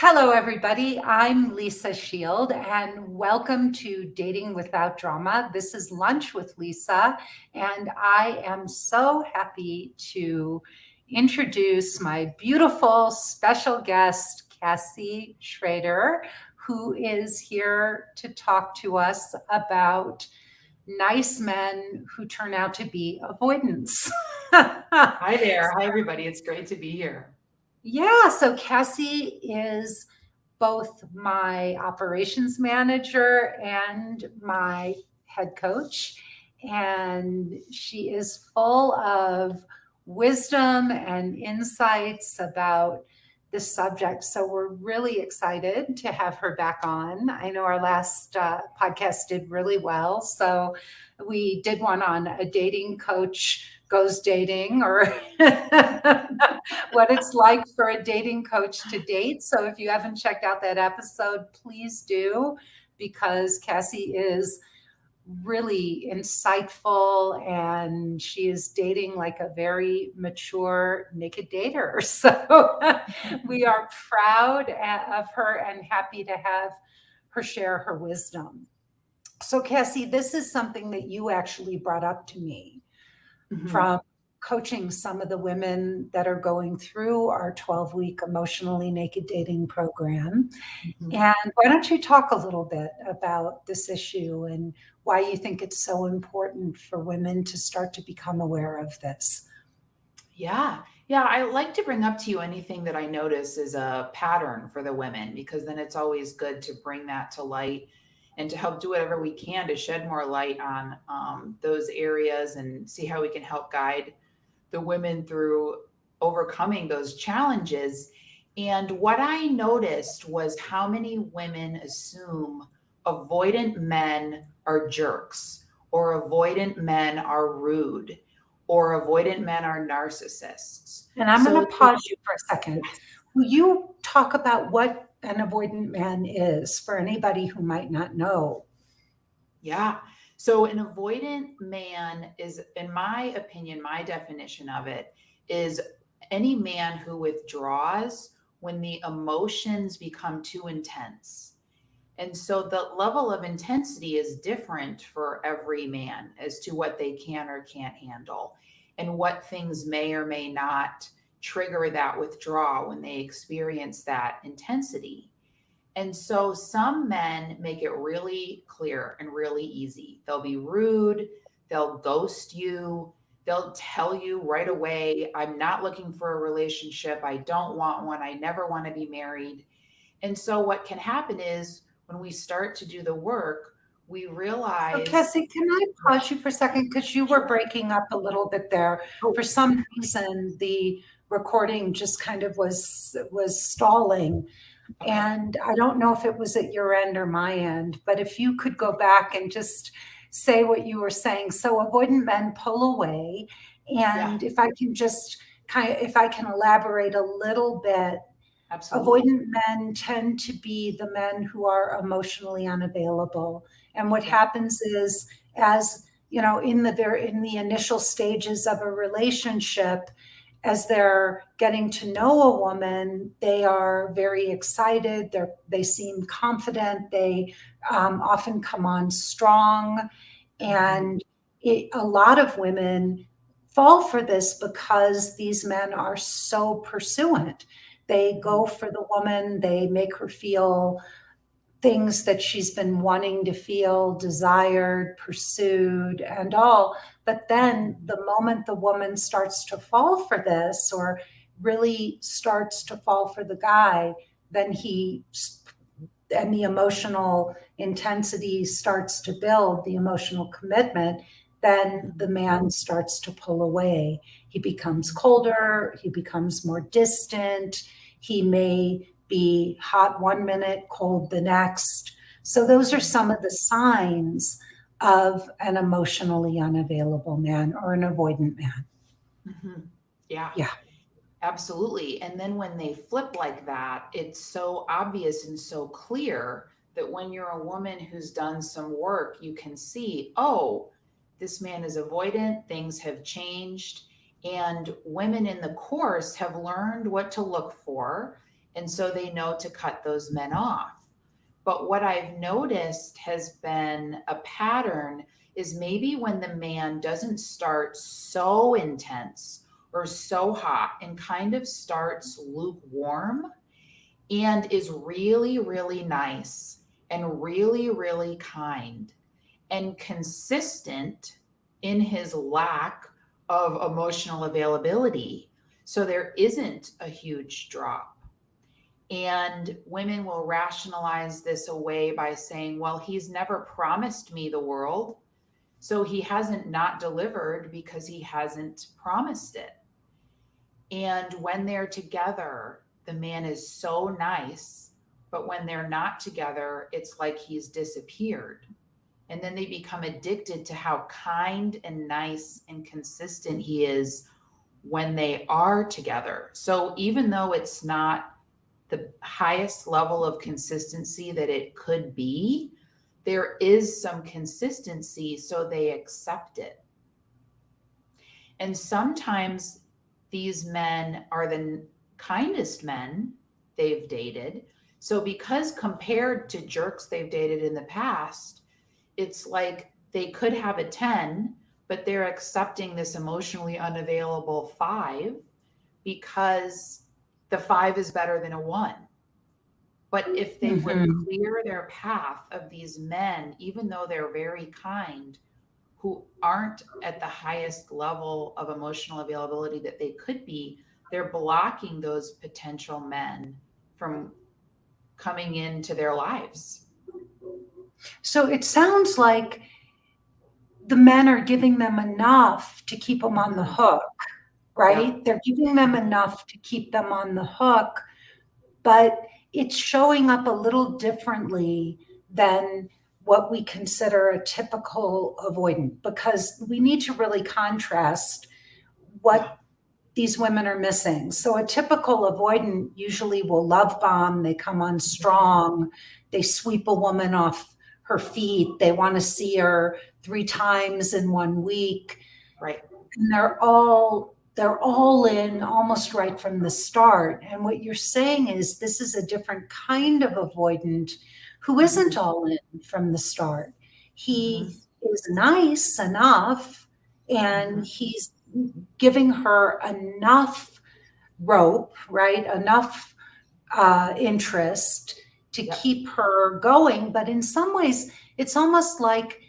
Hello, everybody. I'm Lisa Shield, and welcome to Dating Without Drama. This is Lunch with Lisa, and I am so happy to introduce my beautiful special guest, Cassie Schrader, who is here to talk to us about nice men who turn out to be avoidants. Hi there. Hi, everybody. It's great to be here. Yeah, so Cassie is both my operations manager and my head coach. And she is full of wisdom and insights about this subject. So we're really excited to have her back on. I know our last podcast did really well. So we did one on a dating coach goes dating or what it's like for a dating coach to date. So if you haven't checked out that episode, please do, because Cassie is really insightful and she is dating like a very mature naked dater. So we are proud of her and happy to have her share her wisdom. So, Cassie, this is something that you actually brought up to me from coaching some of the women that are going through our 12-week emotionally naked dating program. And why don't you talk a little bit about this issue and why you think it's so important for women to start to become aware of this? Yeah. I like to bring up to you anything that I notice is a pattern for the women, because then it's always good to bring that to light and to help do whatever we can to shed more light on those areas and see how we can help guide the women through overcoming those challenges. And what I noticed was how many women assume avoidant men are jerks, or avoidant men are rude, or avoidant men are narcissists. And I'm going So, to pause you for a second. Will you talk about what an avoidant man is for anybody who might not know? yeah. So, an avoidant man is, in my opinion, my definition of it is any man who withdraws when the emotions become too intense. And so the level of intensity is different for every man as to what they can or can't handle, and what things may or may not trigger that withdrawal when they experience that intensity. And so some men make it really clear and really easy. They'll be rude, they'll ghost you, they'll tell you right away, I'm not looking for a relationship, I don't want one, I never want to be married. And so what can happen is when we start to do the work, we So, realize, Cassie, can I yeah, pause you for a second? Because you were sure. breaking up a little bit there. Oh, For some reason, the recording just kind of was stalling. okay. And I don't know if it was at your end or my end, but if you could go back and just say what you were saying. So avoidant men pull away. Yeah, And if I can just if I can elaborate a little bit, absolutely. avoidant men tend to be the men who are emotionally unavailable. And what Yeah. happens is, as you know, in the initial stages of a relationship, as they're getting to know a woman, they are very excited. They seem confident. They often come on strong, Mhm. and a lot of women fall for this because these men are so pursuant. They Mhm. go for the woman, they make her feel things that she's been wanting to feel, desired, pursued, and all. But then Mhm. the moment the woman starts to fall for this or really starts to fall for the guy, then and the emotional intensity starts to build, the emotional commitment, then the Mhm. man starts to pull away. He becomes Mhm. colder, he becomes more distant, he may be hot one minute, cold the next. So, those are Mhm. some of the signs of an emotionally unavailable man or an avoidant man. Mhm. Yeah. Yeah. Absolutely. And then when they flip like that, it's so obvious and so clear that when you're a woman who's done some work, you can see, oh, this man is avoidant, things have changed. And women in the course have learned what to look for. And so they know to cut those men off. But what I've noticed has been a pattern is maybe when the man doesn't start so intense or so hot and kind of starts lukewarm and is really, really nice and really, really kind and consistent in his lack of emotional availability. So there isn't a huge drop. And women will rationalize this away by saying, well, he's never promised me the world. So he hasn't not delivered because he hasn't promised it. And when they're together, the man is so nice. But when they're not together, it's like he's disappeared. And then they become addicted to how kind and nice and consistent he is when they are together. So even though it's not the highest level of consistency that it could be, there is some consistency, so they accept it. And sometimes these men are the kindest men they've dated. So because compared to jerks they've dated in the past, it's like they could have a 10, but they're accepting this emotionally unavailable 5 because the 5 is better than a 1. But if they would clear their path of these men, even though they're very kind, who aren't at the highest level of emotional availability that they could be, they're blocking those potential men from coming into their lives. So it sounds like the men are giving them enough to keep them on the hook, right? Yeah. They're giving them enough to keep them on the hook, but it's showing up a little differently than what we consider a typical avoidant, because we need to really contrast what these women are missing. So a typical avoidant usually will love bomb, they come on strong, they sweep a woman off her feet, they want to see her 3 times in 1 week. Right. And they're all in almost right from the start. And what you're saying is this is a different kind of avoidant who isn't all in from the start. He is nice enough and he's giving her enough rope, right? Enough interest to keep her going. But in some ways, it's almost like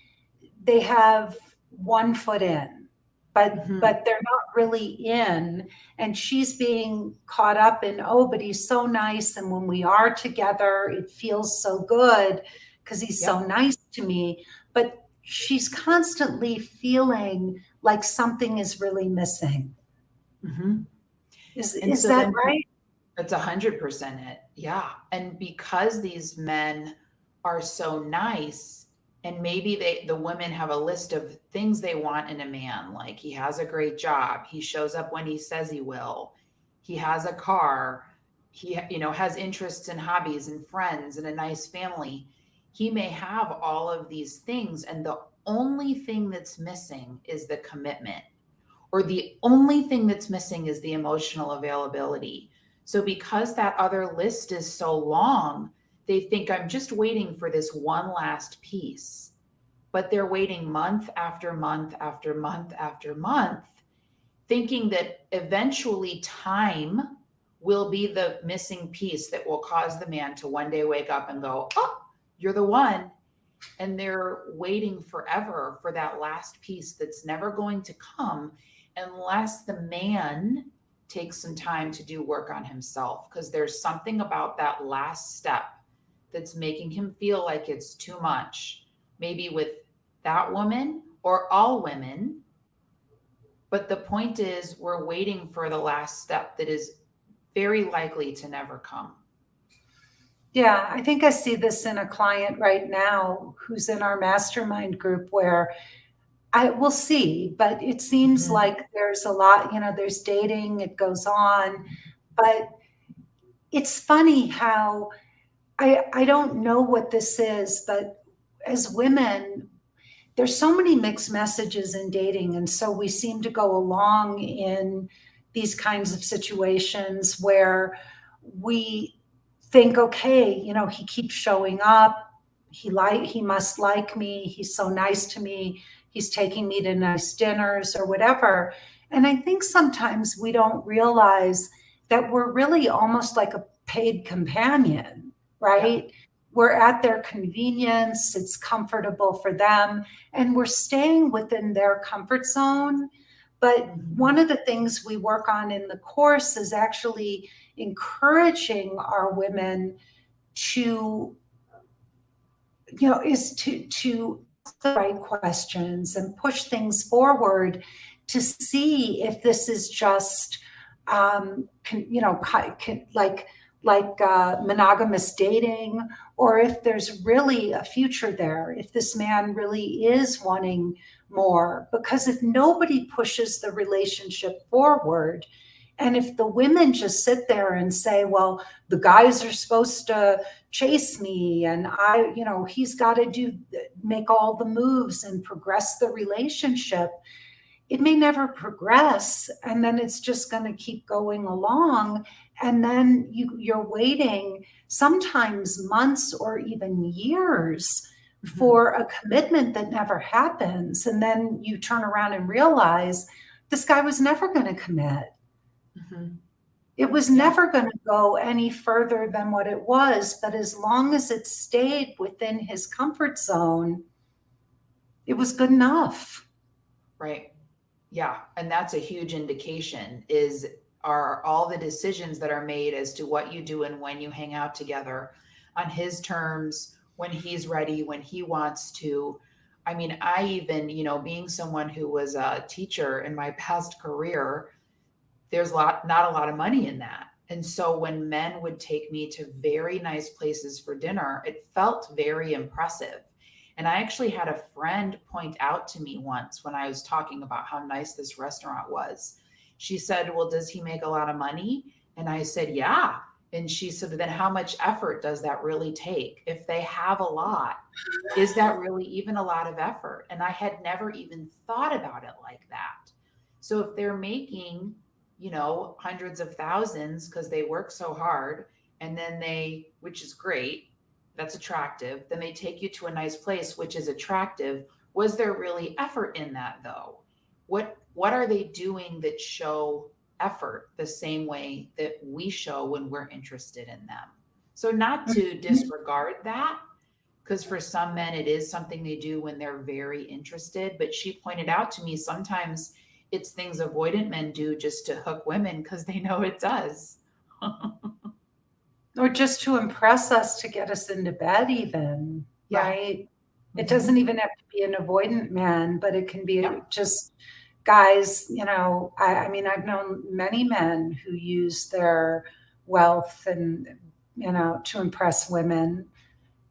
they have 1 foot in, but they're not really in. And she's being caught up in, oh, but he's so nice. And when we are together, it feels so good because he's so nice to me. But she's constantly feeling like something is really missing. Is so that right? That's 100% it. Yeah. And because these men are so nice, and maybe the women have a list of things they want in a man, like he has a great job, he shows up when he says he will, he has a car, he has interests and hobbies and friends and a nice family. He may have all of these things, and the only thing that's missing is the commitment, or the only thing that's missing is the emotional availability. So because that other list is so long, they think I'm just waiting for this one last piece. But they're waiting month after month after month after month, thinking that eventually time will be the missing piece that will cause the man to one day wake up and go, oh, you're the one. And they're waiting forever for that last piece that's never going to come unless the man takes some time to do work on himself, because there's something about that last step that's making him feel like it's too much, maybe with that woman or all women. But the point is, we're waiting for the last step that is very likely to never come. Yeah, I think I see this in a client right now who's in our mastermind group where we'll see, but it seems like there's a lot, there's dating, it goes on, but it's funny how I don't know what this is, but as women, there's so many mixed messages in dating. And so we seem to go along in these kinds of situations where we think, okay, he keeps showing up. He must like me. He's so nice to me. He's taking me to nice dinners or whatever. And I think sometimes we don't realize that we're really almost like a paid companion, Yeah. right? We're at their convenience. It's comfortable for them, and we're staying within their comfort zone. But Mhm. one of the things we work on in the course is actually encouraging our women to, is to ask the right questions and push things forward to see if this is just like monogamous dating, or if there's really a future there, if this man really is wanting more. Because if nobody pushes the relationship forward, and if the women just sit there and say, well, the guys are supposed to chase me, and he's got to make all the moves and progress the relationship, it may never progress, and then it's just going to keep going along, and then you're waiting sometimes months or even years Mhm. for a commitment that never happens, and then you turn around and realize this guy was never going to commit. Mhm. It was Yeah. never going to go any further than what it was, but as long as it stayed within his comfort zone, it was good enough. Right. Yeah. And that's a huge indication is are all the decisions that are made as to what you do and when you hang out together on his terms, when he's ready, when he wants to. I mean, I even, being someone who was a teacher in my past career, there's not a lot of money in that. And so when men would take me to very nice places for dinner, it felt very impressive. And I actually had a friend point out to me once when I was talking about how nice this restaurant was. She said, well, does he make a lot of money? And I said, yeah. And she said, then how much effort does that really take? If they have a lot, is that really even a lot of effort? And I had never even thought about it like that. So if they're making, hundreds of thousands because they work so hard, and then which is great, that's attractive, then they take you to a nice place, which is attractive. Was there really effort in that though? What are they doing that show effort the same way that we show when we're interested in them? So not to disregard that, because for some men it is something they do when they're very interested, but she pointed out to me sometimes it's things avoidant men do just to hook women because they know it does. Or just to impress us, to get us into bed even, Yeah. right? It Mm-hmm. doesn't even have to be an avoidant man, but it can be Yep. just guys. I mean, I've known many men who use their wealth and, to impress women,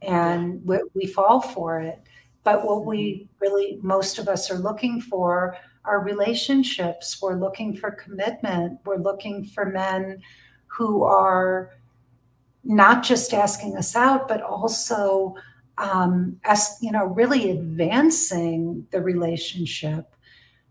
Yeah. and we fall for it. But what Mm-hmm. we really, most of us are looking for are relationships. We're looking for commitment. We're looking for men who are not just asking us out, but also, really advancing the relationship.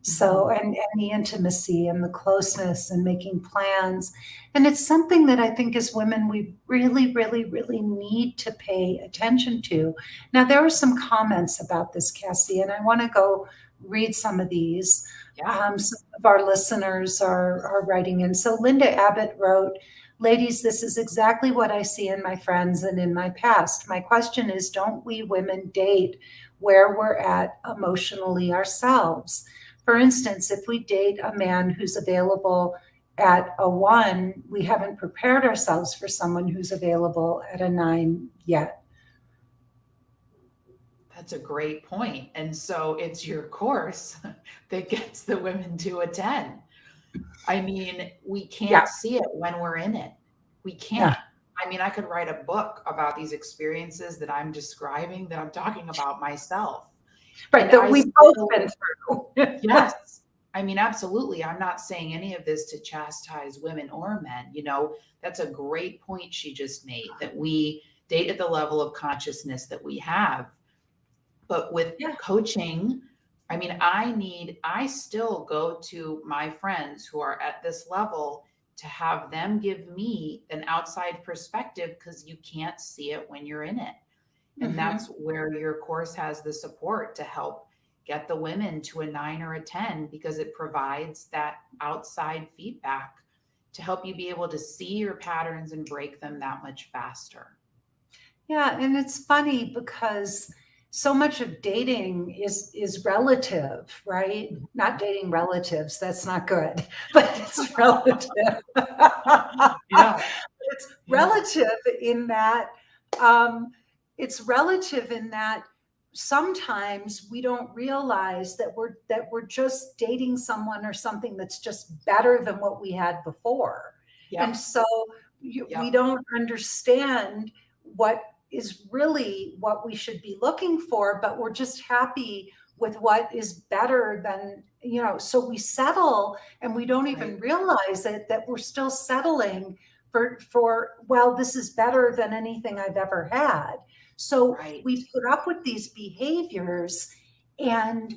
So, Mm-hmm. and the intimacy and the closeness and making plans. And it's something that I think as women, we really, really, really need to pay attention to. Now, there are some comments about this, Cassie, and I want to go read some of these. Yeah. Some of our listeners are writing in. So, Linda Abbott wrote, ladies, this is exactly what I see in my friends and in my past. My question is, don't we women date where we're at emotionally ourselves? For instance, if we date a man who's available at a 1, we haven't prepared ourselves for someone who's available at a 9 yet. That's a great point. And so it's your course that gets the women to a 10. I mean, we Yeah, can't see it when we're in it. We yeah, can't. I mean, I could write a book about these experiences that I'm describing, that I'm talking about myself. right. And That I we've both still, been through. yes. I mean, absolutely. I'm not saying any of this to chastise women or men. That's a great point she just made, that we date at the level of consciousness that we have. But with Yeah, coaching, I still go to my friends who are at this level to have them give me an outside perspective because you can't see it when you're in it. And that's where your course has the support to help get the women to a 9 or a 10, because it provides that outside feedback to help you be able to see your patterns and break them that much faster. Yeah, and it's funny because so much of dating is relative, right? Not dating relatives, that's not good, but it's relative. Yeah. It's Yeah. relative in that um, sometimes we don't realize that we're just dating someone or something that's just better than what we had before. And Yep. so we Yep. don't understand what is really what we should be looking for, but we're just happy with what is better than, so we settle and we don't even Right. realize it, that we're still settling for well, this is better than anything I've ever had. So Right. we put up with these behaviors, and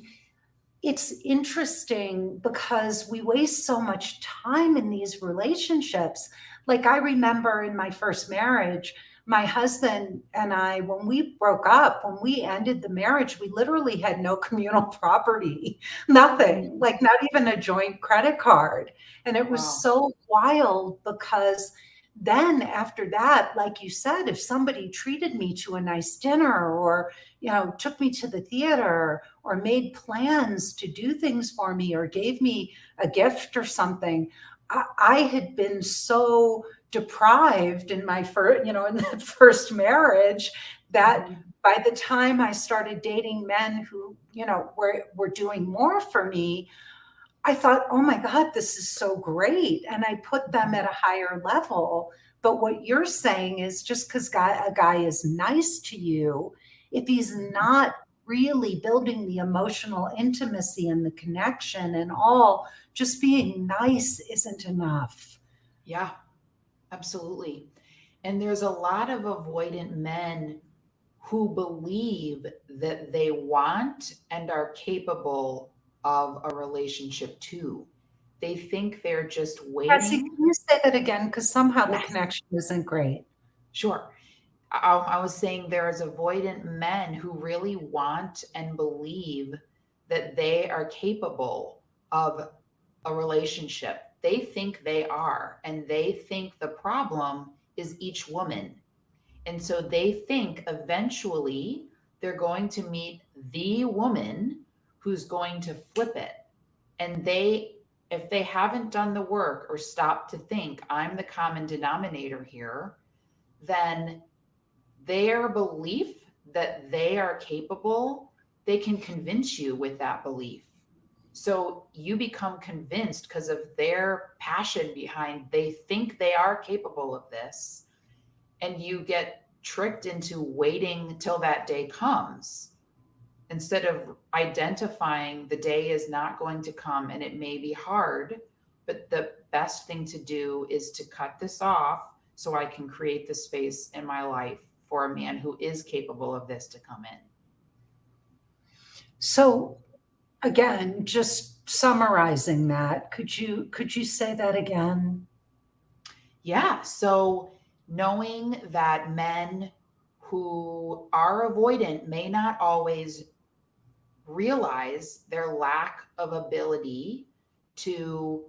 it's interesting because we waste so much time in these relationships. Like, I remember in my first marriage, my husband and I, when we broke up, when we ended the marriage, we literally had no communal property, nothing, like not even a joint credit card. And it was Wow. so wild because then after that, like you said, if somebody treated me to a nice dinner or, took me to the theater or made plans to do things for me or gave me a gift or something, I had been so deprived in my first, in that first marriage, that by the time I started dating men who, were doing more for me, I thought, oh my God, this is so great. And I put them at a higher level. But what you're saying is, just because a guy is nice to you, if he's not really building the emotional intimacy and the connection and all, just being nice isn't enough. Yeah, absolutely. And there's a lot of avoidant men who believe that they want and are capable of a relationship too. They think they're just Cassie, waiting. can you say that again? Because somehow the Yes, connection isn't great. sure. I was saying there's avoidant men who really want and believe that they are capable of a relationship. They think they are, and they think the problem is each woman. And so they think eventually they're going to meet the woman who's going to flip it. And if they haven't done the work or stopped to think, I'm the common denominator here, then their belief that they are capable, they can convince you with that belief. So you become convinced because of their passion behind, they think they are capable of this, and you get tricked into waiting till that day comes instead of identifying the day is not going to come and it may be hard, but the best thing to do is to cut this off so I can create the space in my life for a man who is capable of this to come in. So again, just summarizing that, could you say that again? Yeah. So knowing that men who are avoidant may not always realize their lack of ability to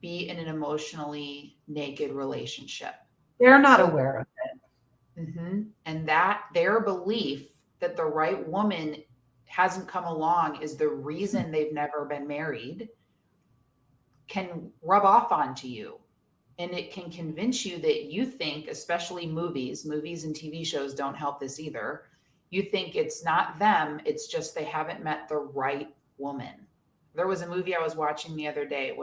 be in an emotionally naked relationship. They're not So, aware of and that their belief that the right woman hasn't come along is the reason they've never been married can rub off onto you. And it can convince you that you think, especially movies and TV shows don't help this either. You think it's not them, it's just they haven't met the right woman. There was a movie I was watching the other day,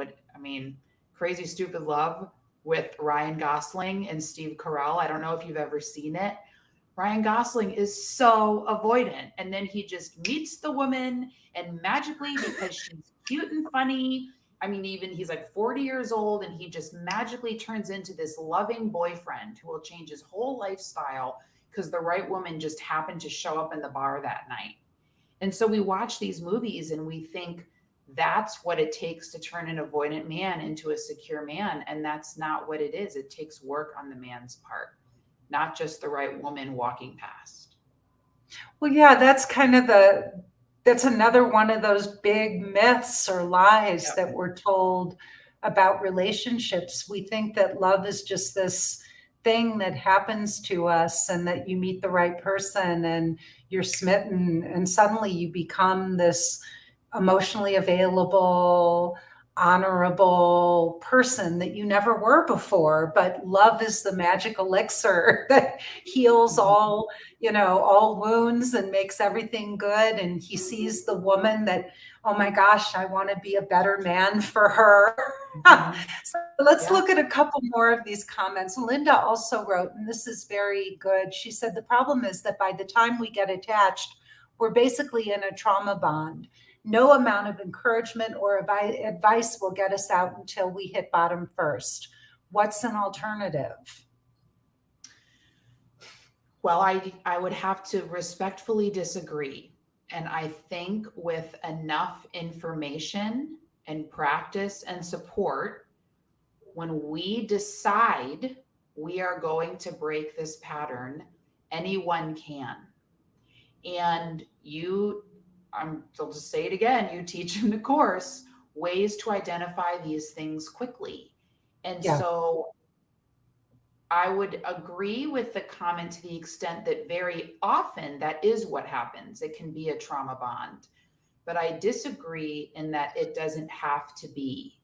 Crazy Stupid Love with Ryan Gosling and Steve Carell. I don't know if you've ever seen it. Ryan Gosling is so avoidant. And then he just meets the woman, and magically, because she's cute and funny, even he's like 40 years old, and he just magically turns into this loving boyfriend who will change his whole lifestyle because the right woman just happened to show up in the bar that night. And so we watch these movies and we think that's what it takes to turn an avoidant man into a secure man. And that's not what it is. It takes work on the man's part, not just the right woman walking past. Well, yeah, that's another one of those big myths or lies Yep. that we're told about relationships. We think that love is just this thing that happens to us and that you meet the right person and you're smitten and suddenly you become this emotionally available, honorable person that you never were before. But love is the magic elixir that heals all, all wounds and makes everything good. And he sees the woman that, oh my gosh, I want to be a better man for her. So let's look at a couple more of these comments. Linda also wrote, and this is very good. She said, the problem is that by the time we get attached, we're basically in a trauma bond. No amount of encouragement or advice will get us out until we hit bottom first. What's an alternative? Well, I would have to respectfully disagree. And I think with enough information and practice and support, when we decide we are going to break this pattern, anyone can. And I'll just say it again, you teach in the course ways to identify these things quickly. And so I would agree with the comment to the extent that very often that is what happens. It can be a trauma bond. But I disagree in that it doesn't have to be.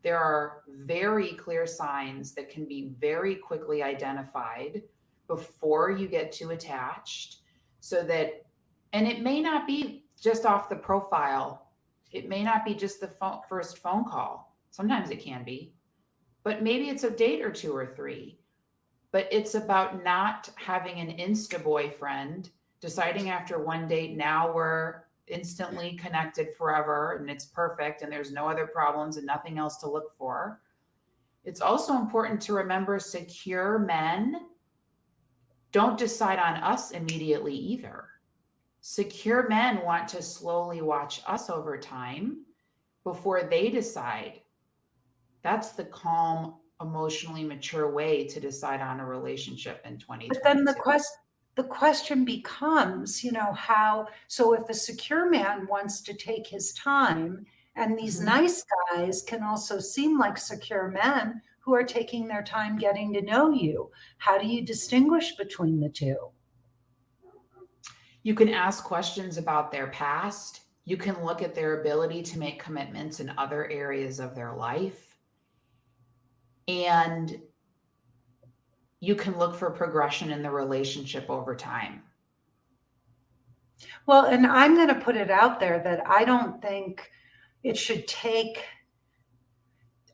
There are very clear signs that can be very quickly identified before you get too attached, so that, and it may not be just off the profile. It may not be just the first phone call. Sometimes it can be, but maybe it's a date or two or three. But it's about not having an Insta boyfriend, deciding after one date, now we're instantly connected forever and it's perfect and there's no other problems and nothing else to look for. It's also important to remember secure men don't decide on us immediately either. Secure men want to slowly watch us over time before they decide. That's the calm, emotionally mature way to decide on a relationship in 2022. But then the question becomes, so if a secure man wants to take his time, and these nice guys can also seem like secure men who are taking their time getting to know you, how do you distinguish between the two? You can ask questions about their past. You can look at their ability to make commitments in other areas of their life. And you can look for progression in the relationship over time. Well, and I'm going to put it out there that I don't think it should take,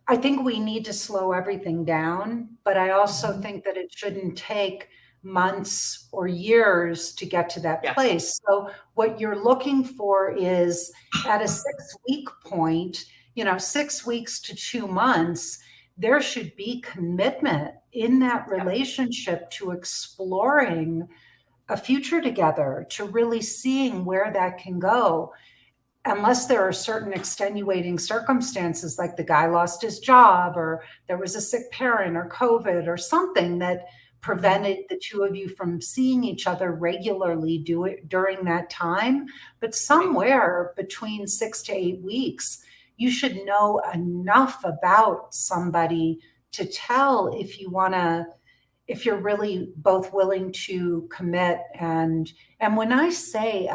I think we need to slow everything down, but I also think that it shouldn't take months or years to get to that place. So what you're looking for is at a 6-week point, 6 weeks to 2 months, there should be commitment in that relationship to exploring a future together, to really seeing where that can go. Unless there are certain extenuating circumstances, like the guy lost his job or there was a sick parent or COVID or something that prevented the two of you from seeing each other regularly during that time. But somewhere between 6 to 8 weeks, you should know enough about somebody to tell if you're really both willing to commit. And when I say,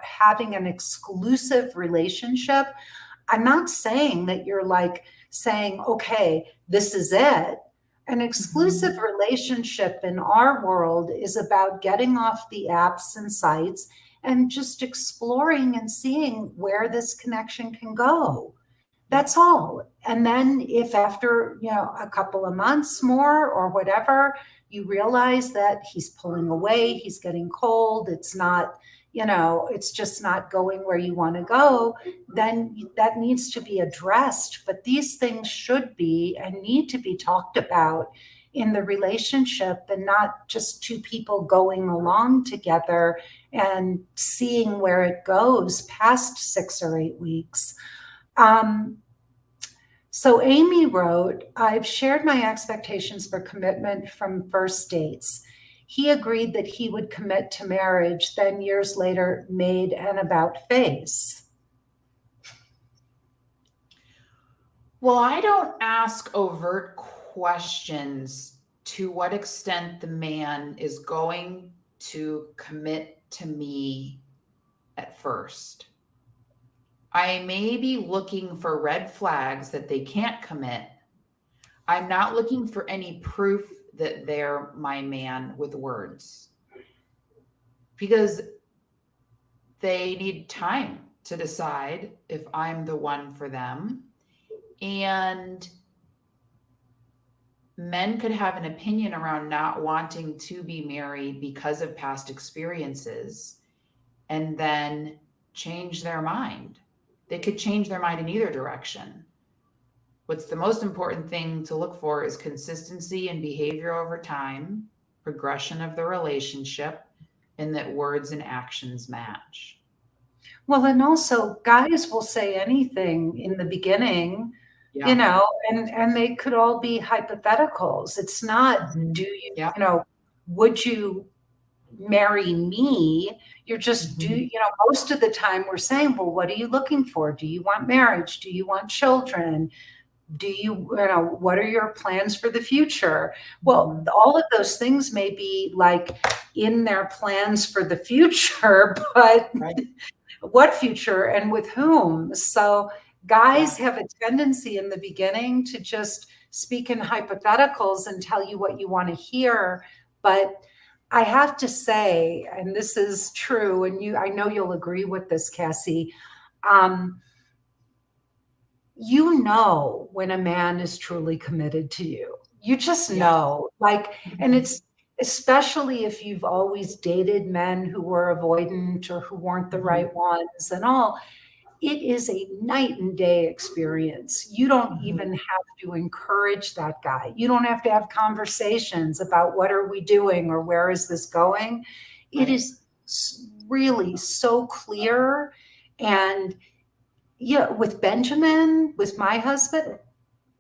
having an exclusive relationship, I'm not saying that you're like saying, okay, this is it. An exclusive relationship in our world is about getting off the apps and sites and just exploring and seeing where this connection can go. That's all. And then if after, a couple of months more or whatever, you realize that he's pulling away, he's getting cold, it's not, it's just not going where you want to go, then that needs to be addressed. But these things should be and need to be talked about in the relationship, and not just two people going along together and seeing where it goes past 6 or 8 weeks. Um, so Amy wrote, I've shared my expectations for commitment from first dates. He agreed that he would commit to marriage, then years later made an about face. Well, I don't ask overt questions to what extent the man is going to commit to me at first. I may be looking for red flags that they can't commit. I'm not looking for any proof that they're my man with words because they need time to decide if I'm the one for them. And men could have an opinion around not wanting to be married because of past experiences and then change their mind. They could change their mind in either direction. What's the most important thing to look for is consistency in behavior over time, progression of the relationship, and that words and actions match. Well, and also guys will say anything in the beginning, you Yeah. know, and they could all be hypotheticals. It's not, Mhm. do you, Yeah. you know, would you marry me? You're just Mhm. most of the time we're saying, well, what are you looking for? Do you want marriage? Do you want children? Do what are your plans for the future? Well, Mhm. all of those things may be like in their plans for the future, but Right. what future and with whom? So Yeah. guys have a tendency in the beginning to just speak in hypotheticals and tell you what you want to hear. But I have to say, and this is true, and I know you'll agree with this, Cassie. Um, you know when a man is truly committed to you. You just Yeah. know. Like, and Mhm. it's especially if you've always dated men who were avoidant or who weren't the Mhm. right ones and all. It is a night and day experience. You don't Mhm. even have to encourage that guy. You don't have to have conversations about what are we doing or where is this going. It Right. is really so clear. And yeah, with Benjamin, with my husband,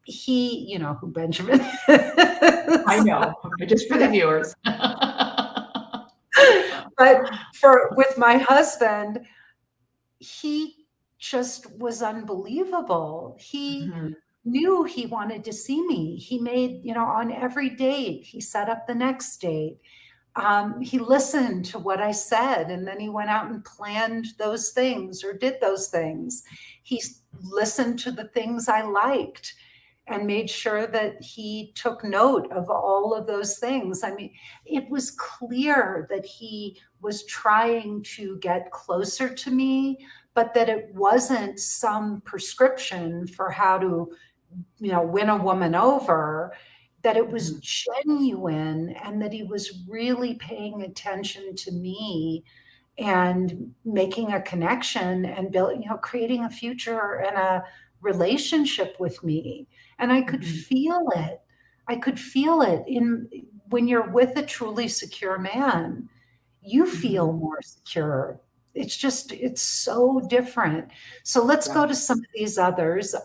you know who Benjamin I is. know. Just for the viewers. But with my husband, he just was unbelievable. He Mhm. knew he wanted to see me. He made, on every date, he set up the next date. He listened to what I said, and then he went out and planned those things or did those things. He listened to the things I liked and made sure that he took note of all of those things. I mean, it was clear that he was trying to get closer to me, but that it wasn't some prescription for how to, win a woman over, that it was Mhm. genuine and that he was really paying attention to me and making a connection and building, creating a future and a relationship with me. And I could Mhm. feel it. I could feel it in when you're with a truly secure man, you Mhm. feel more secure. It's so different. So let's Yeah. go to some of these others.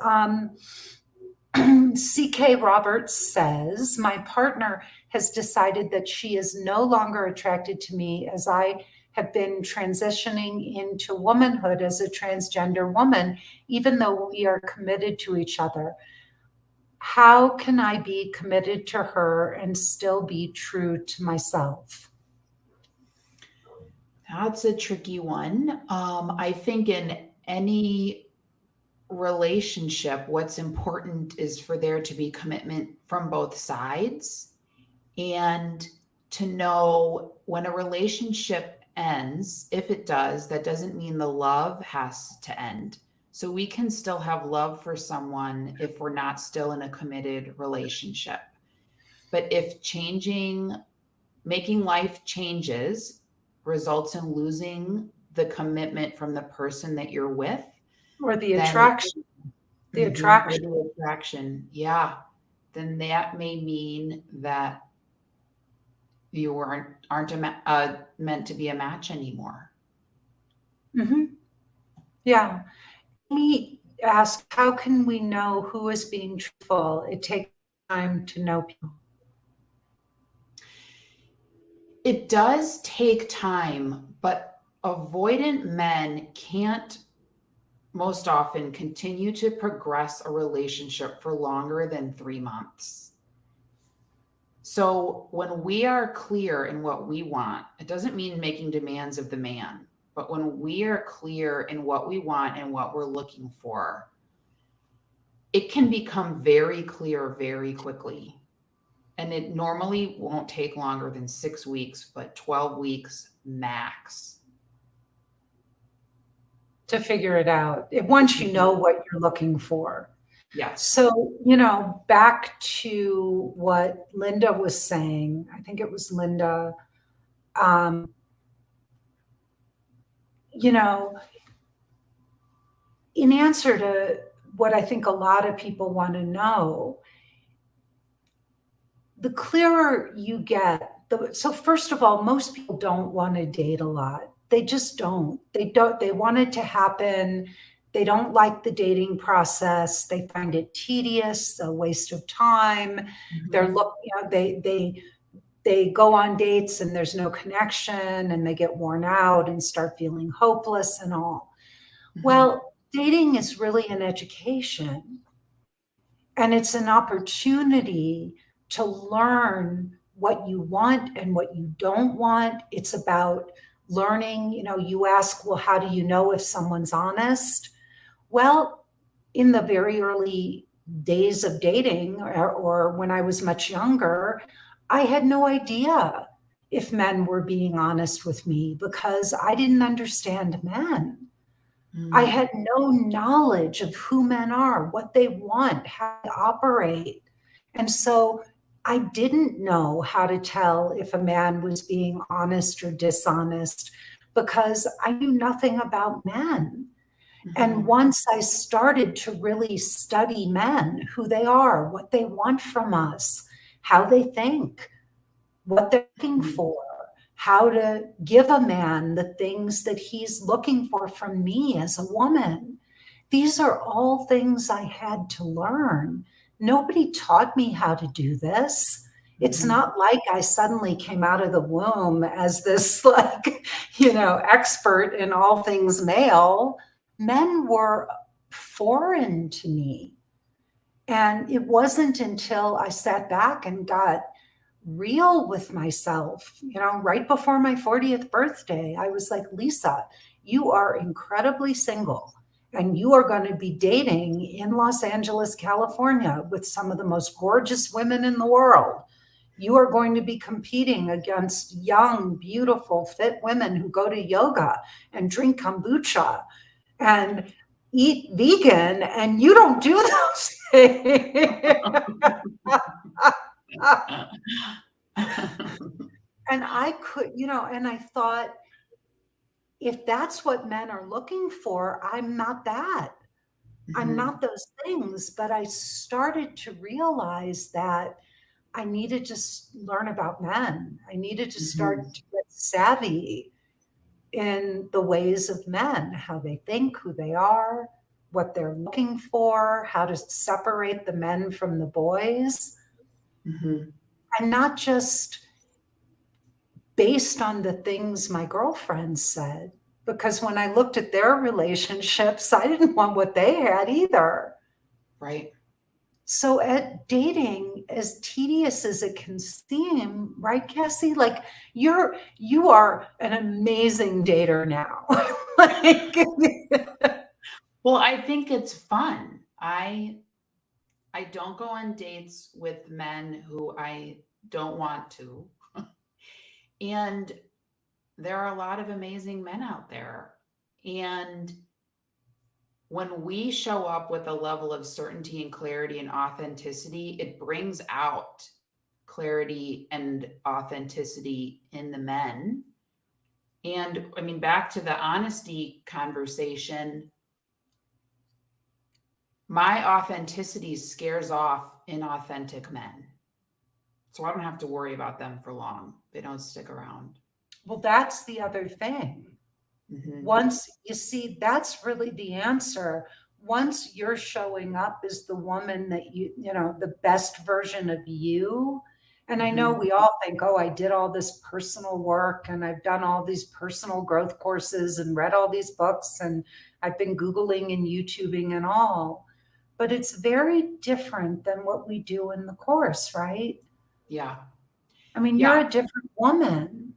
CK Roberts says, my partner has decided that she is no longer attracted to me as I have been transitioning into womanhood as a transgender woman, even though we are committed to each other. How can I be committed to her and still be true to myself? That's a tricky one. I think in any relationship, what's important is for there to be commitment from both sides and to know when a relationship ends, if it does, that doesn't mean the love has to end. So we can still have love for someone if we're not still in a committed relationship. But if making life changes results in losing the commitment from the person that you're with, Or the then attraction, the or attraction. the attraction, yeah, then that may mean that you aren't meant to be a match anymore. Mhm. Yeah. Me. ask, how can we know who is being truthful? It takes time to know people. It does take time, but avoidant men can't most often continue to progress a relationship for longer than 3 months. So when we are clear in what we want, it doesn't mean making demands of the man, but when we are clear in what we want and what we're looking for, it can become very clear very quickly. And it normally won't take longer than 6 weeks, but 12 weeks max. To figure it out once you know what you're looking for. Yes. So, back to what Linda was saying, I think it was Linda, in answer to what I think a lot of people want to know, the clearer you get, so first of all, most people don't want to date a lot. They just don't. They want it to happen. They don't like the dating process. They find it tedious, a waste of time. They go on dates and there's no connection and they get worn out and start feeling hopeless and all. Well, dating is really an education, and it's an opportunity to learn what you want and what you don't want. It's about learning. You ask, well, how do you know if someone's honest? Well, in the very early days of dating, or when I was much younger, I had no idea if men were being honest with me because I didn't understand men. I had no knowledge of who men are, what they want, how they operate. And so I didn't know how to tell if a man was being honest or dishonest because I knew nothing about men. And once I started to really study men, who they are, what they want from us, how they think, what they're looking for, how to give a man the things that he's looking for from me as a woman. These are all things I had to learn. Nobody taught me how to do this. It's not like I suddenly came out of the womb as this expert in all things male. Men were foreign to me. And it wasn't until I sat back and got real with myself, right before my 40th birthday, I was like, Lisa, you are incredibly single and you are going to be dating in Los Angeles, California with some of the most gorgeous women in the world. You are going to be competing against young, beautiful, fit women who go to yoga and drink kombucha and eat vegan, and you don't do those things. And I could, and I thought, if that's what men are looking for, I'm not that. I'm not those things. But I started to realize that I needed to learn about men. I needed to start to get savvy in the ways of men, how they think, who they are, what they're looking for, how to separate the men from the boys. And not just based on the things my girlfriends said, because when I looked at their relationships, I didn't want what they had either. Right. So at dating, as tedious as it can seem, right, Cassie? Like you are an amazing dater now. Well, I think it's fun. I don't go on dates with men who I don't want to. And there are a lot of amazing men out there. And when we show up with a level of certainty and clarity and authenticity, it brings out clarity and authenticity in the men. And I mean, back to the honesty conversation, my authenticity scares off inauthentic men. So I don't have to worry about them for long. They don't stick around. Well, that's the other thing. Once you see, that's really the answer. once you're showing up as the woman that the best version of you. And I know we all think, oh, I did all this personal work and I've done all these personal growth courses and read all these books and I've been Googling and YouTubing and all. But it's very different than what we do in the course, right? Yeah. I mean, you're a different woman.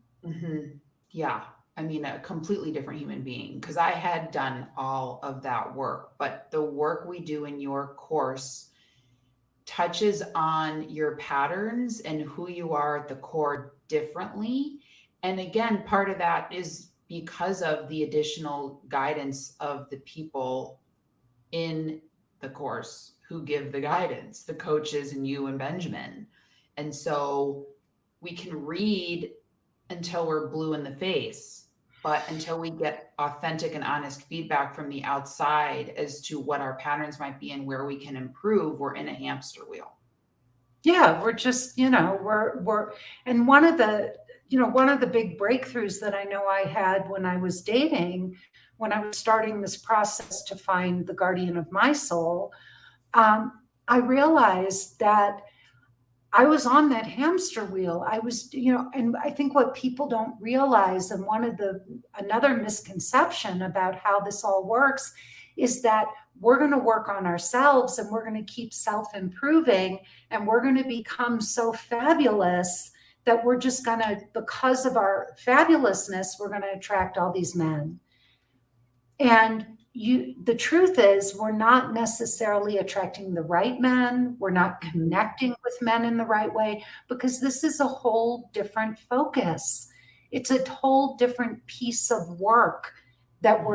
Yeah. I mean, a completely different human being, because I had done all of that work, but the work we do in your course touches on your patterns and who you are at the core differently. And again, part of that is because of the additional guidance of the people in the course who give the guidance, the coaches and you and Benjamin. And so we can read until we're blue in the face, but until we get authentic and honest feedback from the outside as to what our patterns might be and where we can improve, we're in a hamster wheel. Yeah, we're just, we're and one of the big breakthroughs that I know I had when I was dating, when I was starting this process to find the guardian of my soul, I realized that I was on that hamster wheel. I was, and I think what people don't realize, and another misconception about how this all works is that we're going to work on ourselves and we're going to keep self-improving and we're going to become so fabulous that we're just going to, because of our fabulousness, we're going to attract all these men. And the truth is, we're not necessarily attracting the right men. We're not connecting with men in the right way, because this is a whole different focus. It's a whole different piece of work that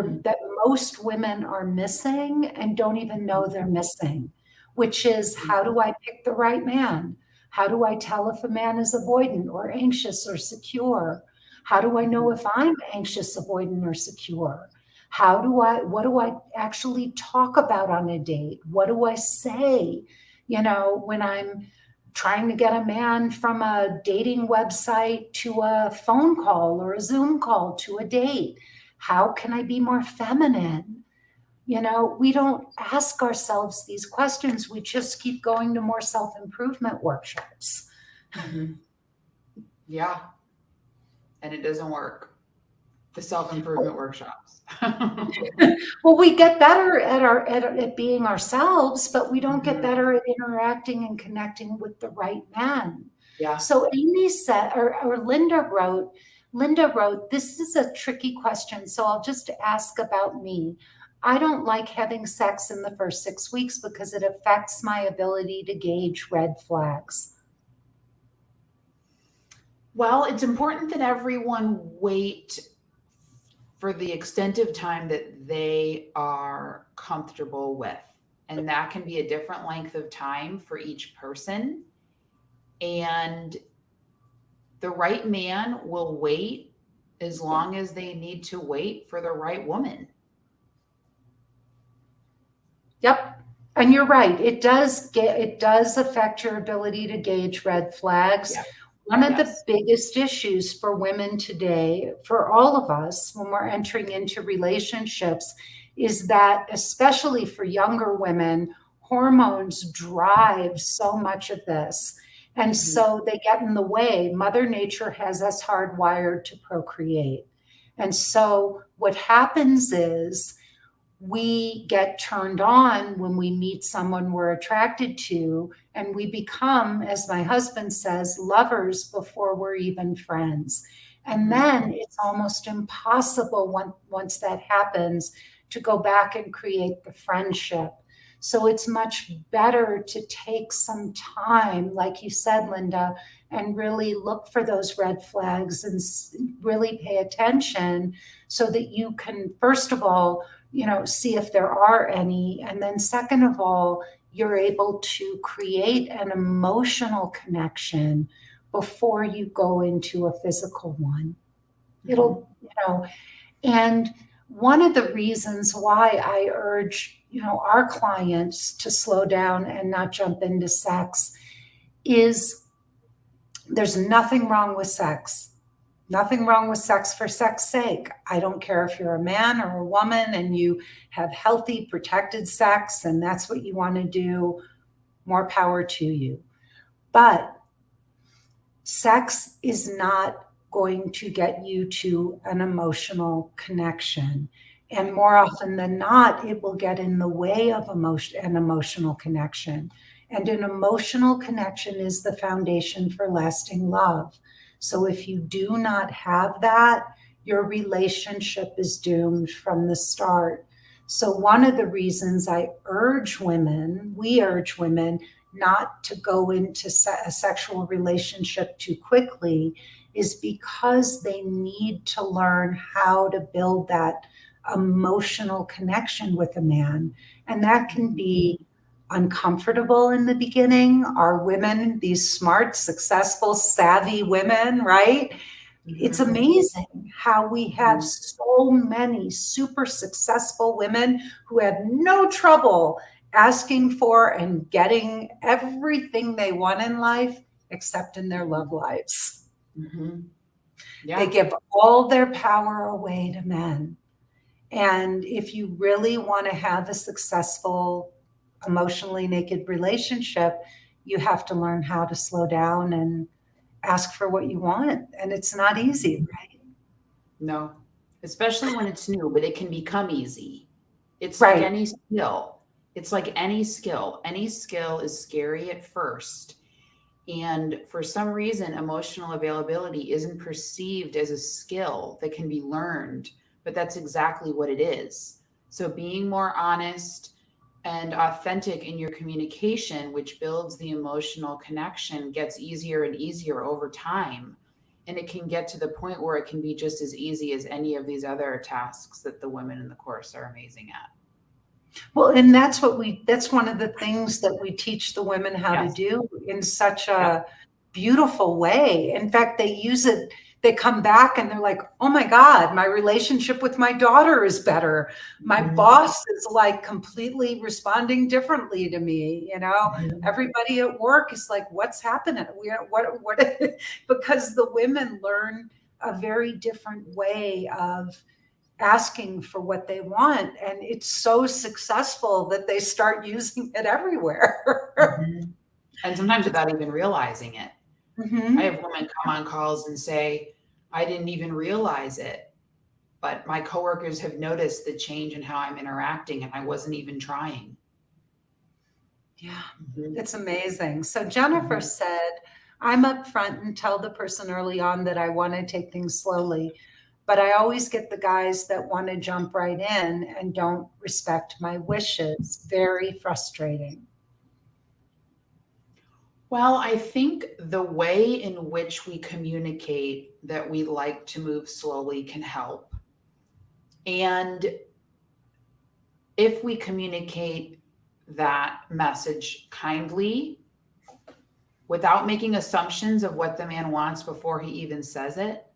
most women are missing and don't even know they're missing, which is, how do I pick the right man? How do I tell if a man is avoidant or anxious or secure? How do I know if I'm anxious, avoidant, or secure? What do I actually talk about on a date? What do I say, when I'm trying to get a man from a dating website to a phone call or a Zoom call to a date? How can I be more feminine? We don't ask ourselves these questions. We just keep going to more self-improvement workshops. Yeah. And it doesn't work. The self-improvement workshops. Well, we get better at being ourselves, but we don't get better at interacting and connecting with the right man. Yeah. So Amy said, or Linda wrote, this is a tricky question, so I'll just ask about me. I don't like having sex in the first 6 weeks because it affects my ability to gauge red flags. Well, it's important that everyone wait for the extent of time that they are comfortable with. And that can be a different length of time for each person. And the right man will wait as long as they need to wait for the right woman. Yep. And you're right. It does affect your ability to gauge red flags. Yep. One of the biggest issues for women today, for all of us, when we're entering into relationships, is that, especially for younger women, hormones drive so much of this. And so they get in the way. Mother Nature has us hardwired to procreate. And so what happens is, we get turned on when we meet someone we're attracted to, and we become, as my husband says, lovers before we're even friends. And then it's almost impossible once that happens to go back and create the friendship. So it's much better to take some time, like you said, Linda, and really look for those red flags and really pay attention so that you can, first of all, see if there are any. And then second of all, you're able to create an emotional connection before you go into a physical one. And one of the reasons why I urge, our clients to slow down and not jump into sex is there's nothing wrong with sex. Nothing wrong with sex for sex sake. I don't care if you're a man or a woman and you have healthy, protected sex and that's what you want to do, more power to you. But sex is not going to get you to an emotional connection. And more often than not, it will get in the way of an emotional connection. And an emotional connection is the foundation for lasting love. So if you do not have that, your relationship is doomed from the start. So one of the reasons we urge women not to go into a sexual relationship too quickly is because they need to learn how to build that emotional connection with a man. And that can be uncomfortable in the beginning. Our women, these smart, successful, savvy women, right? It's amazing how we have so many super successful women who have no trouble asking for and getting everything they want in life, except in their love lives. Yeah. They give all their power away to men. And if you really want to have a successful, emotionally naked relationship, you have to learn how to slow down and ask for what you want. And it's not easy, right? No, especially when it's new, but it can become easy. It's like Right. any skill. It's like any skill. Any skill is scary at first. And for some reason, emotional availability isn't perceived as a skill that can be learned, but that's exactly what it is. So being more honest and authentic in your communication, which builds the emotional connection, gets easier and easier over time. And it can get to the point where it can be just as easy as any of these other tasks that the women in the course are amazing at. Well, and that's one of the things that we teach the women how to Yes. do in such Yeah. a beautiful way. In fact, they come back and they're like, oh my God, my relationship with my daughter is better. My boss is like completely responding differently to me. Everybody at work is like, what's happening? What, because the women learn a very different way of asking for what they want. And it's so successful that they start using it everywhere. And sometimes without even realizing it. I have women come on calls and say, I didn't even realize it, but my coworkers have noticed the change in how I'm interacting and I wasn't even trying. Yeah, it's amazing. So Jennifer said, I'm upfront and tell the person early on that I want to take things slowly, but I always get the guys that want to jump right in and don't respect my wishes. Very frustrating. Well, I think the way in which we communicate that we like to move slowly can help. And if we communicate that message kindly, without making assumptions of what the man wants before he even says it,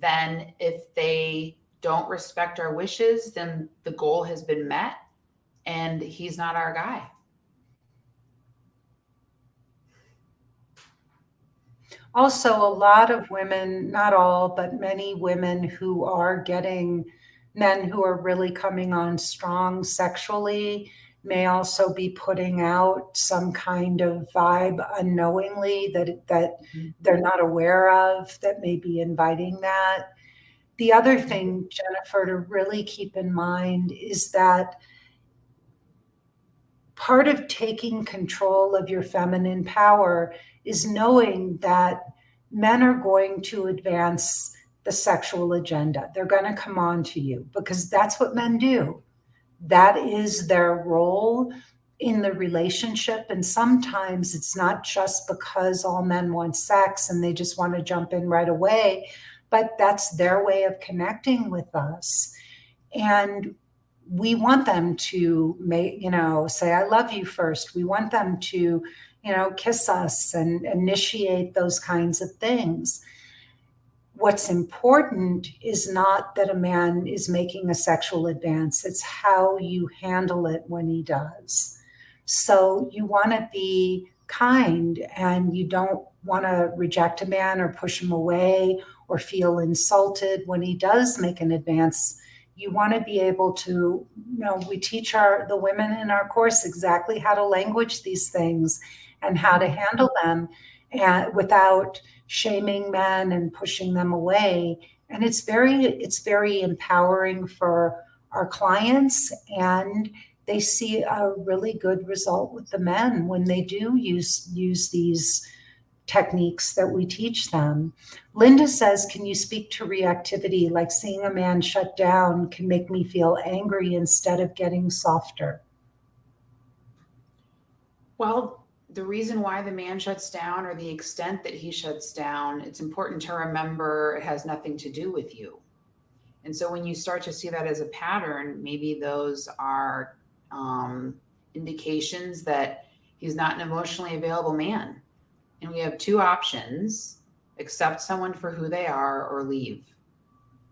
then if they don't respect our wishes, then the goal has been met and he's not our guy. Also, a lot of women, not all, but many women who are getting men who are really coming on strong sexually may also be putting out some kind of vibe unknowingly that they're not aware of, that may be inviting that. The other thing, Jennifer, to really keep in mind is that part of taking control of your feminine power is knowing that men are going to advance the sexual agenda. They're going to come on to you because that's what men do. That is their role in the relationship. And sometimes it's not just because all men want sex and they just want to jump in right away, but that's their way of connecting with us. And we want them to say, I love you first. We want them to, kiss us and initiate those kinds of things. What's important is not that a man is making a sexual advance, it's how you handle it when he does. So you want to be kind and you don't want to reject a man or push him away or feel insulted when he does make an advance. You want to be able to, we teach the women in our course exactly how to language these things and how to handle them, and without shaming men and pushing them away. And it's very empowering for our clients, and they see a really good result with the men when they do use these techniques that we teach them. Linda says, can you speak to reactivity? Like seeing a man shut down can make me feel angry instead of getting softer. Well, the reason why the man shuts down, or the extent that he shuts down, it's important to remember it has nothing to do with you. And so when you start to see that as a pattern, maybe those are indications that he's not an emotionally available man. And we have two options: accept someone for who they are or leave.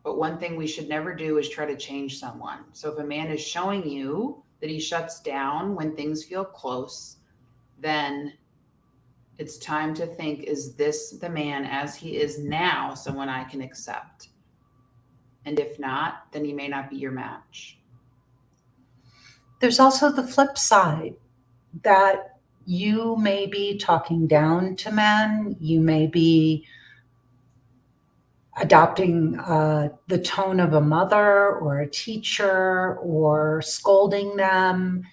But one thing we should never do is try to change someone. So if a man is showing you that he shuts down when things feel close, then it's time to think, is this the man as he is now someone I can accept? And if not, then he may not be your match. There's also the flip side, that you may be talking down to men, you may be adopting the tone of a mother or a teacher or scolding them.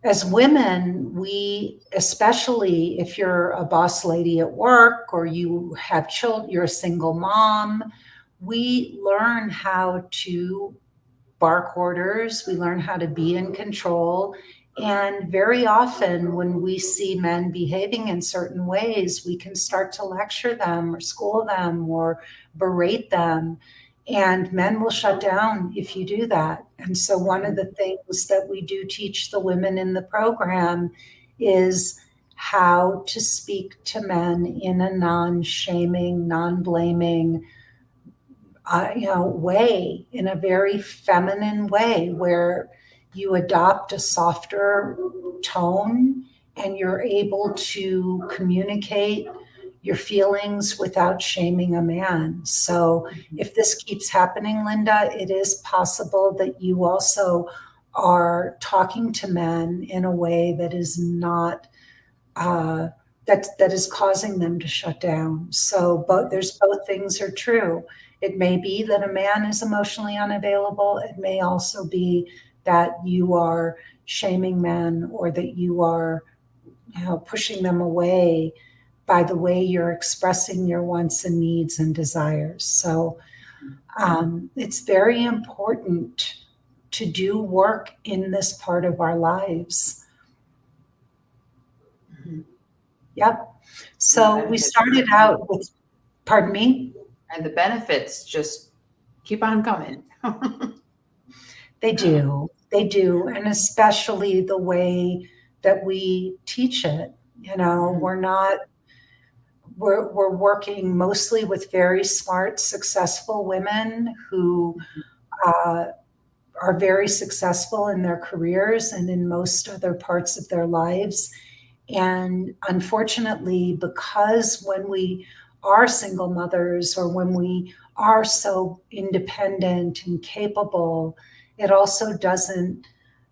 As women, we, especially if you're a boss lady at work or you have children, you're a single mom, we learn how to bark orders, we learn how to be in control. And very often when we see men behaving in certain ways, we can start to lecture them or school them or berate them. And men will shut down if you do that. And so one of the things that we do teach the women in the program is how to speak to men in a non-shaming, non-blaming way, in a very feminine way, where you adopt a softer tone and you're able to communicate your feelings without shaming a man. So if this keeps happening, Linda, it is possible that you also are talking to men in a way that is not that is causing them to shut down. So both things are true. It may be that a man is emotionally unavailable. It may also be that you are shaming men, or that you are, pushing them away by the way you're expressing your wants and needs and desires. So it's very important to do work in this part of our lives. Mm-hmm. Yep. So we started out with, pardon me? And the benefits just keep on coming. They do. They do. And especially the way that we teach it. We're working mostly with very smart, successful women who are very successful in their careers and in most other parts of their lives. And unfortunately, because when we are single mothers, or when we are so independent and capable, it also doesn't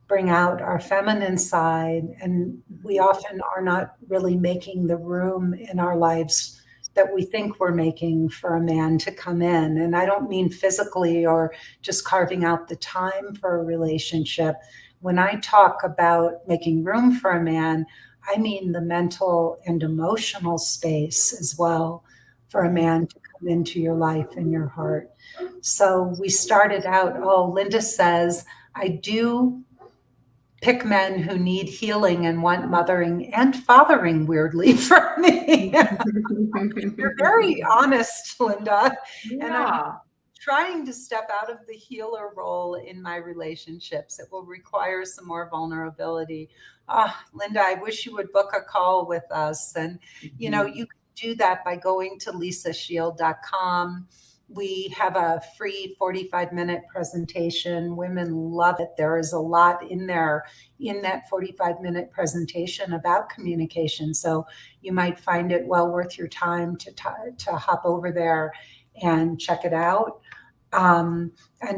bring out our feminine side. And we often are not really making the room in our lives that we think we're making for a man to come in. And I don't mean physically or just carving out the time for a relationship. When I talk about making room for a man, I mean the mental and emotional space as well, for a man to come into your life and your heart. So we started out, Linda says, I do pick men who need healing and want mothering and fathering, weirdly, from me. You're very honest, Linda. Yeah. And I'm trying to step out of the healer role in my relationships. It will require some more vulnerability. Linda, I wish you would book a call with us. And, you can do that by going to lisashield.com We have a free 45-minute presentation. Women love it. There is a lot in there in that 45-minute presentation about communication. So you might find it well worth your time to hop over there and check it out. And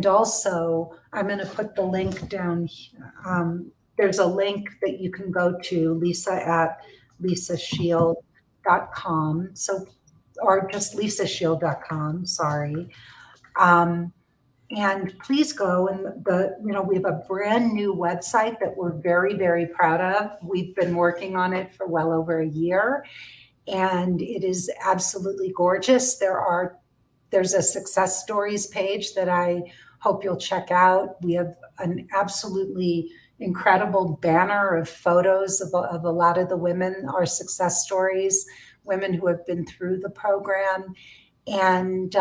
also, I'm going to put the link down. There's a link that you can go to, Lisa at lisashield.com. So, or just lisashield.com, sorry. And please go, and we have a brand new website that we're very, very proud of. We've been working on it for well over a year, and it is absolutely gorgeous. There's a success stories page that I hope you'll check out. We have an absolutely incredible banner of photos of a lot of the women, our success stories, women who have been through the program. And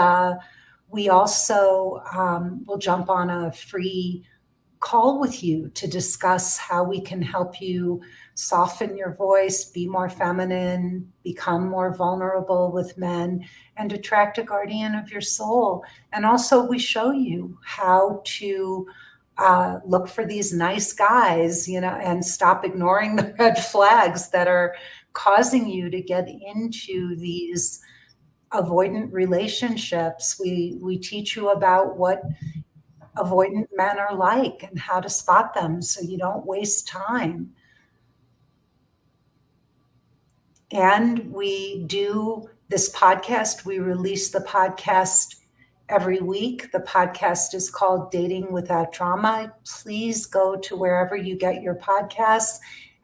we also will jump on a free call with you to discuss how we can help you soften your voice, be more feminine, become more vulnerable with men, and attract a guardian of your soul. And also, we show you how to look for these nice guys, and stop ignoring the red flags that are causing you to get into these avoidant relationships. We teach you about what avoidant men are like and how to spot them so you don't waste time. And we do this podcast. We release the podcast every week. The podcast is called Dating Without Drama. Please go to wherever you get your podcasts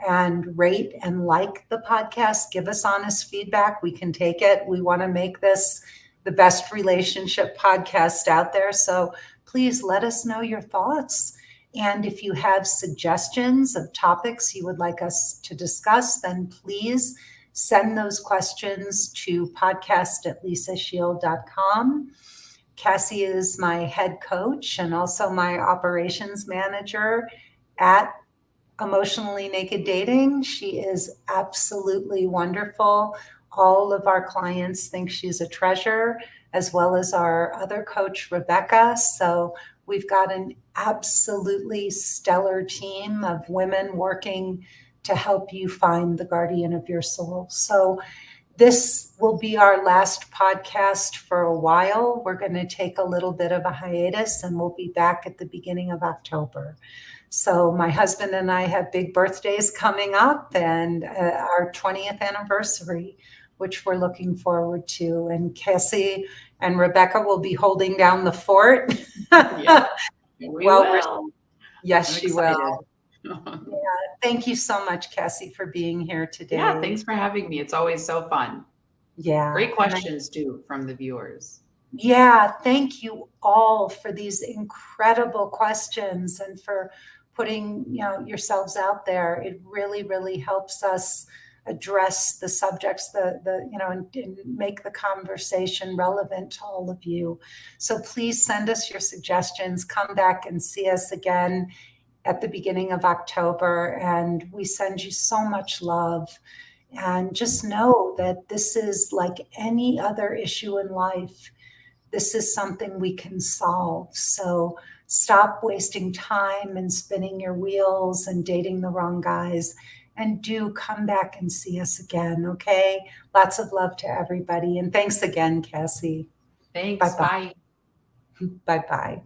and rate and like the podcast. Give us honest feedback. We can take it. We want to make this the best relationship podcast out there. So please let us know your thoughts. And if you have suggestions of topics you would like us to discuss, then please send those questions to podcast@lisashield.com. Cassie is my head coach and also my operations manager at Emotionally Naked Dating. She is absolutely wonderful. All of our clients think she's a treasure, as well as our other coach, Rebecca. So we've got an absolutely stellar team of women working to help you find the guardian of your soul. So this will be our last podcast for a while. We're going to take a little bit of a hiatus, and we'll be back at the beginning of October. So my husband and I have big birthdays coming up, and our 20th anniversary, which we're looking forward to. And Cassie and Rebecca will be holding down the fort. Yeah, we will. Yes, I'm she excited. will. Yeah. Thank you so much, Cassie, for being here today. Yeah, thanks for having me. It's always so fun. Yeah. Great questions too from the viewers. Yeah, thank you all for these incredible questions and for putting, yourselves out there. It really, really helps us address the subjects, and make the conversation relevant to all of you. So please send us your suggestions. Come back and see us again at the beginning of October, and we send you so much love. And just know that this is like any other issue in life. This is something we can solve. So stop wasting time and spinning your wheels and dating the wrong guys, and do come back and see us again, okay? Lots of love to everybody. And thanks again, Cassie. Thanks. Bye-bye. Bye. Bye-bye.